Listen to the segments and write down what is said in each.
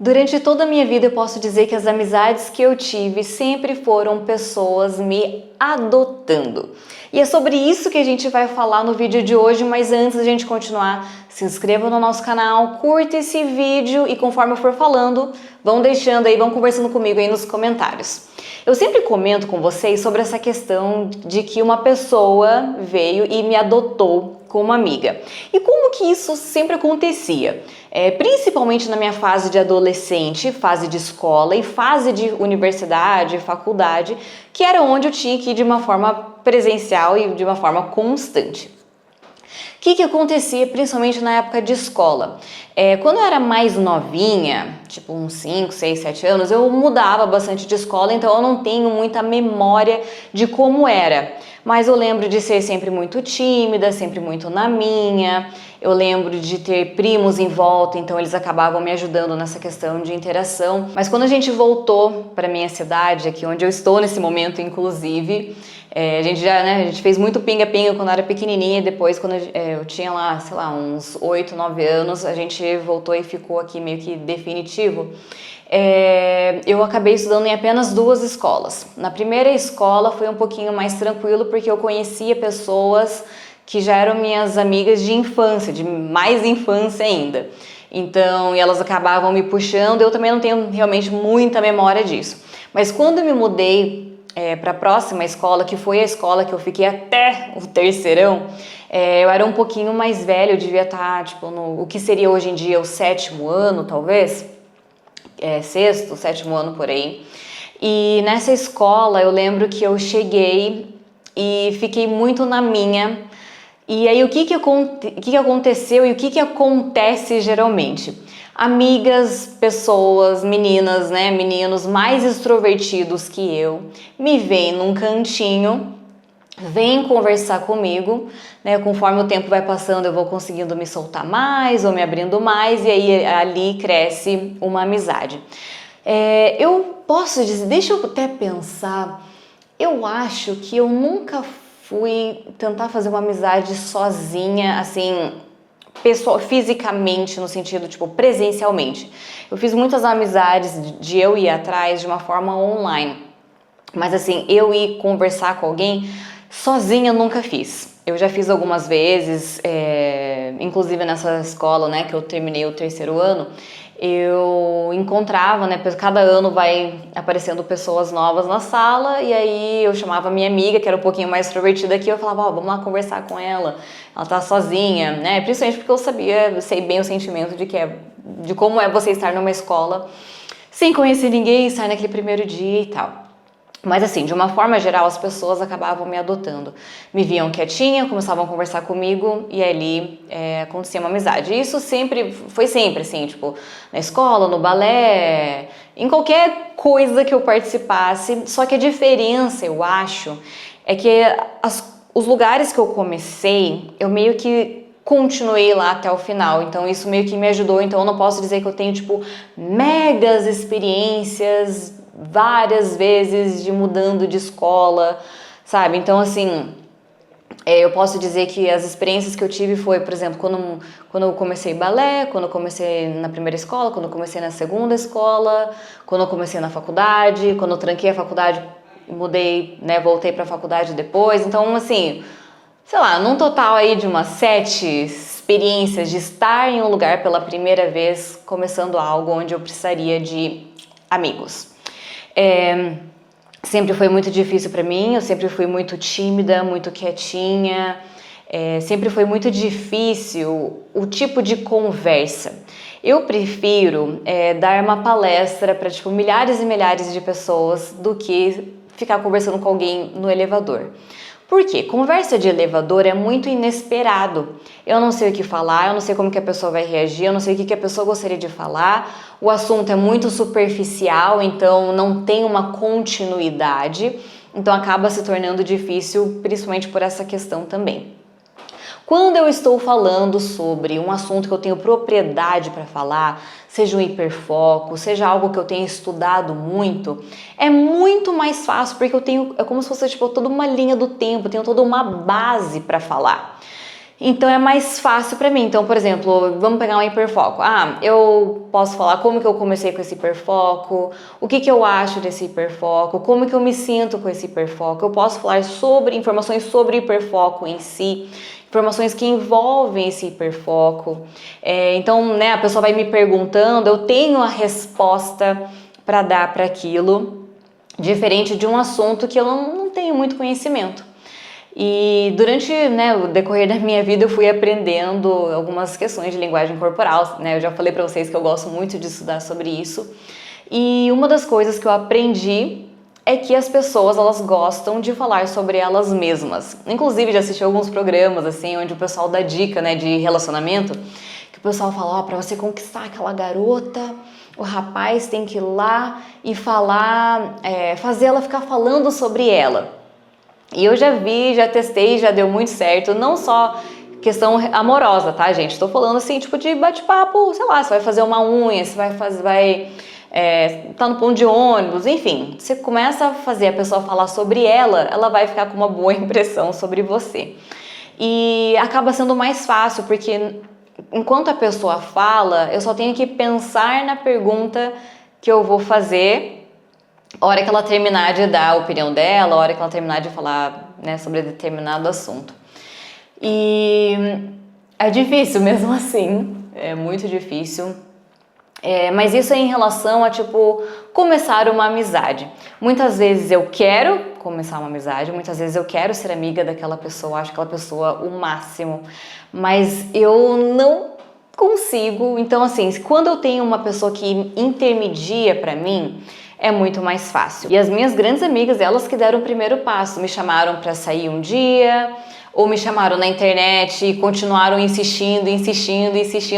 Durante toda a minha vida eu posso dizer que as amizades que eu tive sempre foram pessoas me adotando. E é sobre isso que a gente vai falar no vídeo de hoje, mas antes da gente continuar, se inscreva no nosso canal, curta esse vídeo e conforme eu for falando, vão deixando aí, vão conversando comigo aí nos comentários. Eu sempre comento com vocês sobre essa questão de que uma pessoa veio e me adotou como amiga. E como que isso sempre acontecia? Principalmente na minha fase de adolescente, fase de escola e fase de universidade, faculdade, que era onde eu tinha que ir de uma forma presencial e de uma forma constante. O que acontecia principalmente na época de escola? Quando eu era mais novinha, tipo uns 5, 6, 7 anos, eu mudava bastante de escola, então eu não tenho muita memória de como era. Mas eu lembro de ser sempre muito tímida, sempre muito na minha. Eu lembro de ter primos em volta, então eles acabavam me ajudando nessa questão de interação. Mas quando a gente voltou para minha cidade, aqui onde eu estou nesse momento, inclusive, a gente fez muito pinga-pinga quando eu era pequenininha, e depois quando eu tinha lá, sei lá, uns 8, 9 anos, a gente voltou e ficou aqui meio que definitivo. Eu acabei estudando em apenas 2 escolas. Na primeira escola foi um pouquinho mais tranquilo, porque eu conhecia pessoas que já eram minhas amigas de infância, de mais infância ainda. Então, e elas acabavam me puxando, eu também não tenho realmente muita memória disso. Mas quando eu me mudei para a próxima escola, que foi a escola que eu fiquei até o terceirão, eu era um pouquinho mais velha, eu devia estar tipo, no o que seria hoje em dia o 7º ano, talvez, 6º, 7º ano por aí. E nessa escola eu lembro que eu cheguei e fiquei muito na minha. E aí o que aconteceu e o que acontece geralmente? Amigas, pessoas, meninas, né, meninos mais extrovertidos que eu, me veem num cantinho, vêm conversar comigo, né, conforme o tempo vai passando eu vou conseguindo me soltar mais ou me abrindo mais e aí ali cresce uma amizade. Eu posso dizer, deixa eu até pensar, eu acho que eu nunca fui tentar fazer uma amizade sozinha, assim, fisicamente, no sentido, tipo, presencialmente. Eu fiz muitas amizades de eu ir atrás de uma forma online. Mas assim, eu ir conversar com alguém sozinha eu nunca fiz. Eu já fiz algumas vezes, inclusive nessa escola, né, que eu terminei o terceiro ano, eu encontrava, né, cada ano vai aparecendo pessoas novas na sala e aí eu chamava minha amiga, que era um pouquinho mais extrovertida que eu falava, vamos lá conversar com ela tá sozinha, né, principalmente porque eu sei bem o sentimento de como é você estar numa escola sem conhecer ninguém, estar naquele primeiro dia e tal. Mas assim, de uma forma geral, as pessoas acabavam me adotando. Me viam quietinha, começavam a conversar comigo e ali acontecia uma amizade. E isso foi sempre assim, tipo, na escola, no balé, em qualquer coisa que eu participasse. Só que a diferença, eu acho, é que os lugares que eu comecei, eu meio que continuei lá até o final, então isso meio que me ajudou. Então eu não posso dizer que eu tenho, tipo, megas experiências várias vezes de mudando de escola, sabe? Então, assim, eu posso dizer que as experiências que eu tive foi, por exemplo, quando eu comecei balé, quando eu comecei na primeira escola, quando eu comecei na segunda escola, quando eu comecei na faculdade, quando eu tranquei a faculdade, mudei, né, voltei pra faculdade depois. Então, assim, sei lá, num total aí de umas 7 experiências de estar em um lugar pela primeira vez, começando algo onde eu precisaria de amigos. Sempre foi muito difícil para mim, eu sempre fui muito tímida, muito quietinha, sempre foi muito difícil o tipo de conversa. Eu prefiro dar uma palestra para tipo, milhares e milhares de pessoas do que ficar conversando com alguém no elevador. Por quê? Conversa de elevador é muito inesperado. Eu não sei o que falar, eu não sei como que a pessoa vai reagir, eu não sei o que a pessoa gostaria de falar. O assunto é muito superficial, então não tem uma continuidade. Então acaba se tornando difícil, principalmente por essa questão também. Quando eu estou falando sobre um assunto que eu tenho propriedade para falar, seja um hiperfoco, seja algo que eu tenho estudado muito, é muito mais fácil, porque é como se fosse tipo, toda uma linha do tempo, tenho toda uma base para falar. Então é mais fácil pra mim. Então, por exemplo, vamos pegar um hiperfoco. Eu posso falar como que eu comecei com esse hiperfoco, o que que eu acho desse hiperfoco, como que eu me sinto com esse hiperfoco. Eu posso falar sobre informações sobre o hiperfoco em si, informações que envolvem esse hiperfoco. Então, né, a pessoa vai me perguntando, eu tenho a resposta para dar para aquilo, diferente de um assunto que eu não tenho muito conhecimento. E durante, né, o decorrer da minha vida eu fui aprendendo algumas questões de linguagem corporal, né? Eu já falei para vocês que eu gosto muito de estudar sobre isso. E uma das coisas que eu aprendi é que as pessoas, elas gostam de falar sobre elas mesmas. Inclusive, já assisti alguns programas assim onde o pessoal dá dica, né, de relacionamento, que o pessoal fala, para você conquistar aquela garota, o rapaz tem que ir lá e falar, fazer ela ficar falando sobre ela. E eu já vi, já testei, já deu muito certo, não só questão amorosa, tá, gente? Estou falando assim, tipo de bate-papo, sei lá, você vai fazer uma unha, você vai tá no ponto de ônibus, enfim. Você começa a fazer a pessoa falar sobre ela vai ficar com uma boa impressão sobre você. E acaba sendo mais fácil, porque enquanto a pessoa fala, eu só tenho que pensar na pergunta que eu vou fazer. A hora que ela terminar de dar a opinião dela, a hora que ela terminar de falar, né, sobre determinado assunto. E é difícil mesmo assim, é muito difícil. Mas isso é em relação a, tipo, começar uma amizade. Muitas vezes eu quero começar uma amizade, muitas vezes eu quero ser amiga daquela pessoa, acho aquela pessoa o máximo, mas eu não consigo. Então, assim, quando eu tenho uma pessoa que intermedia pra mim, é muito mais fácil. E as minhas grandes amigas, elas que deram o primeiro passo, me chamaram para sair um dia, ou me chamaram na internet e continuaram insistindo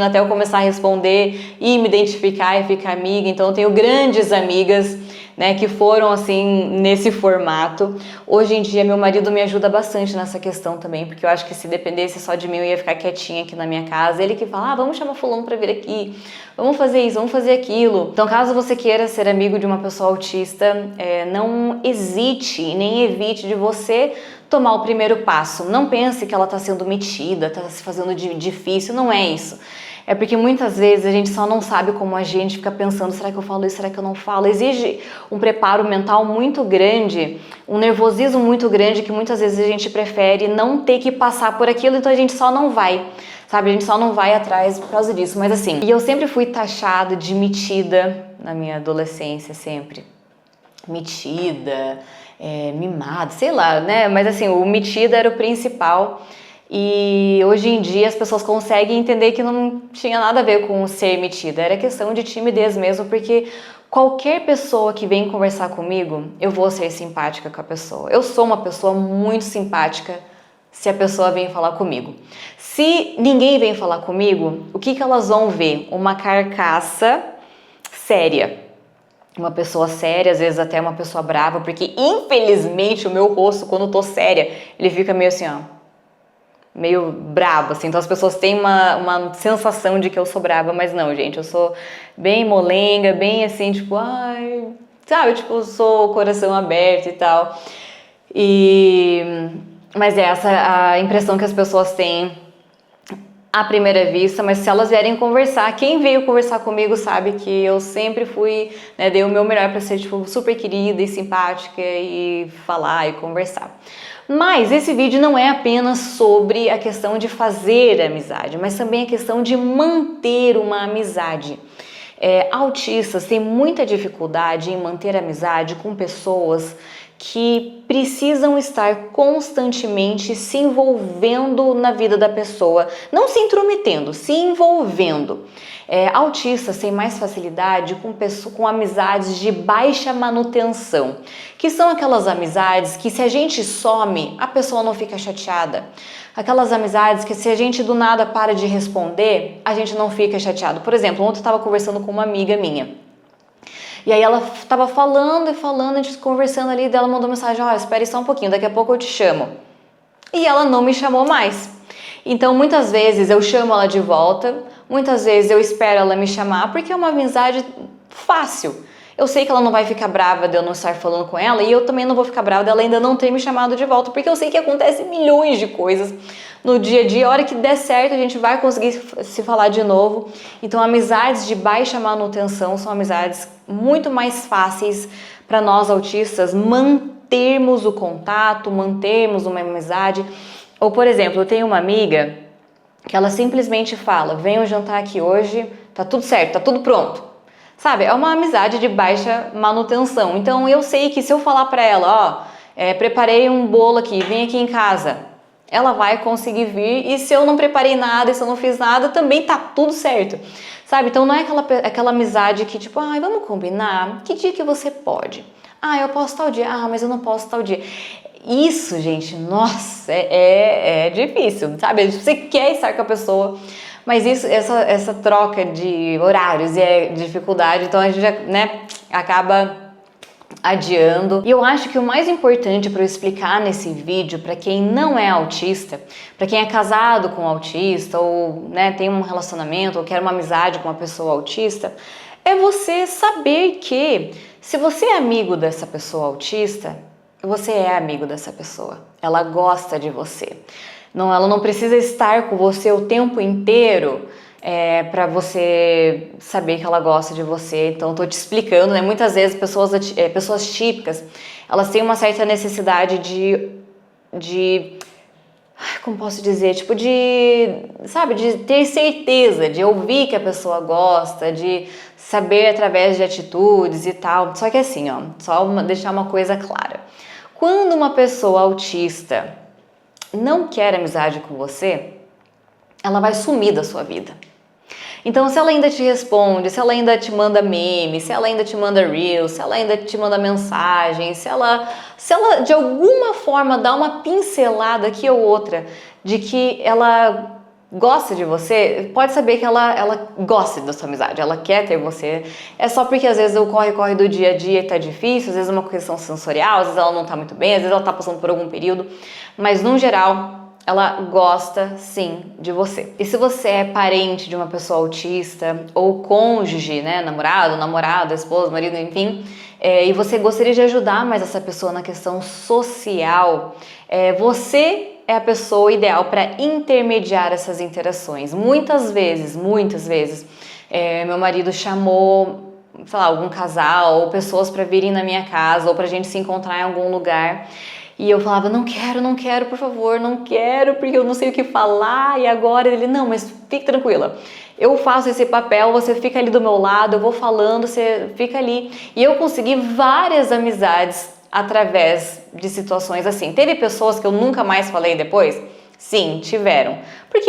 até eu começar a responder e me identificar e ficar amiga. Então eu tenho grandes amigas, né, que foram assim nesse formato. Hoje em dia meu marido me ajuda bastante nessa questão também, porque eu acho que se dependesse só de mim eu ia ficar quietinha aqui na minha casa. Ele que fala, vamos chamar fulano para vir aqui, vamos fazer isso, vamos fazer aquilo. Então caso você queira ser amigo de uma pessoa autista, não hesite nem evite de você tomar o primeiro passo. Não pense que ela está sendo metida, está se fazendo de difícil, não é isso. É porque muitas vezes a gente só não sabe como a gente fica pensando, será que eu falo isso, será que eu não falo? Exige um preparo mental muito grande, um nervosismo muito grande, que muitas vezes a gente prefere não ter que passar por aquilo, então a gente só não vai, sabe? A gente só não vai atrás por causa disso. Mas assim, e eu sempre fui taxada de metida na minha adolescência, sempre. Metida, mimada, sei lá, né? Mas assim, o metida era o principal. E hoje em dia as pessoas conseguem entender que não tinha nada a ver com ser metida, era questão de timidez mesmo, porque qualquer pessoa que vem conversar comigo, eu vou ser simpática com a pessoa. Eu sou uma pessoa muito simpática se a pessoa vem falar comigo. Se ninguém vem falar comigo, o que elas vão ver? Uma carcaça séria. Uma pessoa séria, às vezes até uma pessoa brava, porque infelizmente o meu rosto, quando eu tô séria, ele fica meio assim, ó, meio brabo, assim. Então as pessoas têm uma sensação de que eu sou braba, mas não, gente, eu sou bem molenga, bem assim, tipo, ai, sabe, tipo, eu sou coração aberto e tal. Mas é essa a impressão que as pessoas têm à primeira vista, mas se elas vierem conversar, quem veio conversar comigo sabe que eu sempre fui, né, dei o meu melhor para ser, tipo, super querida e simpática e falar e conversar. Mas esse vídeo não é apenas sobre a questão de fazer amizade, mas também a questão de manter uma amizade. Autistas têm muita dificuldade em manter amizade com pessoas que precisam estar constantemente se envolvendo na vida da pessoa, não se intrometendo, se envolvendo. Autistas têm mais facilidade com amizades de baixa manutenção, que são aquelas amizades que se a gente some, a pessoa não fica chateada. Aquelas amizades que se a gente do nada para de responder, a gente não fica chateado. Por exemplo, ontem eu estava conversando com uma amiga minha. E aí ela tava falando, a gente conversando ali, dela mandou mensagem, espere só um pouquinho, daqui a pouco eu te chamo. E ela não me chamou mais. Então muitas vezes eu chamo ela de volta, muitas vezes eu espero ela me chamar, porque é uma amizade fácil. eu sei que ela não vai ficar brava de eu não estar falando com ela e eu também não vou ficar brava dela ainda não ter me chamado de volta, porque eu sei que acontece milhões de coisas no dia a dia. A hora que der certo, a gente vai conseguir se falar de novo. Então, amizades de baixa manutenção são amizades muito mais fáceis para nós autistas mantermos o contato, mantermos uma amizade. Ou, por exemplo, eu tenho uma amiga que ela simplesmente fala: venham jantar aqui hoje, tá tudo certo, tá tudo pronto. Sabe, é uma amizade de baixa manutenção. Então eu sei que se eu falar pra ela, preparei um bolo aqui, vem aqui em casa, ela vai conseguir vir. E se eu não preparei nada, e se eu não fiz nada, também tá tudo certo. Sabe, então não é aquela amizade que tipo, vamos combinar, que dia que você pode? Eu posso tal dia, mas eu não posso tal dia. Isso, gente, nossa, é difícil, sabe? Você quer estar com a pessoa, mas essa troca de horários e dificuldade, então a gente já, acaba adiando. E eu acho que o mais importante para eu explicar nesse vídeo, para quem não é autista, para quem é casado com um autista, ou tem um relacionamento, ou quer uma amizade com uma pessoa autista, é você saber que se você é amigo dessa pessoa autista, você é amigo dessa pessoa, ela gosta de você. Não, ela não precisa estar com você o tempo inteiro para você saber que ela gosta de você. Então, estou te explicando, muitas vezes pessoas típicas, elas têm uma certa necessidade de como posso dizer, tipo de ter certeza, de ouvir que a pessoa gosta, de saber através de atitudes e tal. Só que assim, só deixar uma coisa clara. Quando uma pessoa autista não quer amizade com você, ela vai sumir da sua vida. Então, se ela ainda te responde, se ela ainda te manda meme, se ela ainda te manda reels, se ela ainda te manda mensagem, se ela de alguma forma dá uma pincelada aqui ou outra de que ela gosta de você, pode saber que ela gosta da sua amizade, ela quer ter você. É só porque às vezes o corre do dia a dia tá difícil, às vezes é uma questão sensorial, às vezes ela não tá muito bem, às vezes ela tá passando por algum período, mas no geral ela gosta sim de você. E se você é parente de uma pessoa autista ou cônjuge, namorado, namorada, esposa, marido, enfim, e você gostaria de ajudar mais essa pessoa na questão social, você é a pessoa ideal para intermediar essas interações. Muitas vezes, meu marido chamou, algum casal ou pessoas para virem na minha casa ou pra gente se encontrar em algum lugar. E eu falava, não quero, por favor, não quero, porque eu não sei o que falar. E agora ele, não, mas fique tranquila. Eu faço esse papel, você fica ali do meu lado, eu vou falando, você fica ali. E eu consegui várias amizades através de situações assim. Teve pessoas que eu nunca mais falei depois? Sim, tiveram. Porque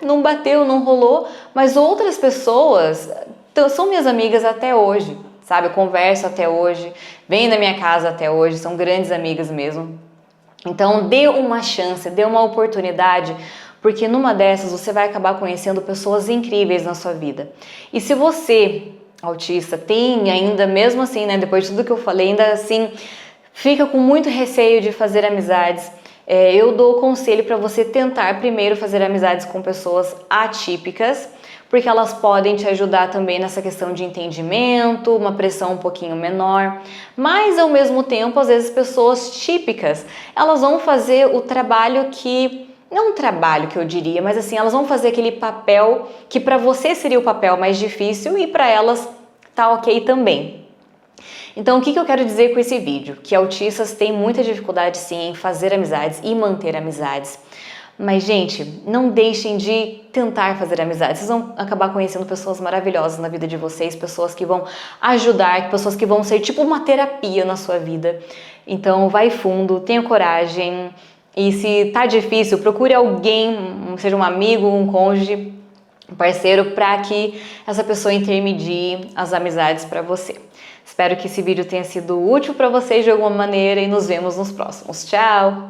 não bateu, não rolou. Mas outras pessoas são minhas amigas até hoje. Sabe, eu converso até hoje, vêm na minha casa até hoje, são grandes amigas mesmo. Então, dê uma chance, dê uma oportunidade, porque numa dessas você vai acabar conhecendo pessoas incríveis na sua vida. E se você, autista, tem ainda, mesmo assim, depois de tudo que eu falei, ainda assim, fica com muito receio de fazer amizades, eu dou o conselho para você tentar primeiro fazer amizades com pessoas atípicas, porque elas podem te ajudar também nessa questão de entendimento, uma pressão um pouquinho menor, mas ao mesmo tempo, às vezes pessoas típicas, elas vão fazer o trabalho que, não um trabalho que eu diria, mas assim, elas vão fazer aquele papel que para você seria o papel mais difícil e para elas tá ok também. Então, o que eu quero dizer com esse vídeo? Que autistas têm muita dificuldade sim em fazer amizades e manter amizades. Mas, gente, não deixem de tentar fazer amizade. Vocês vão acabar conhecendo pessoas maravilhosas na vida de vocês, pessoas que vão ajudar, pessoas que vão ser tipo uma terapia na sua vida. Então, vai fundo, tenha coragem. E se tá difícil, procure alguém, seja um amigo, um cônjuge, um parceiro, para que essa pessoa intermedie as amizades para você. Espero que esse vídeo tenha sido útil para vocês de alguma maneira e nos vemos nos próximos. Tchau!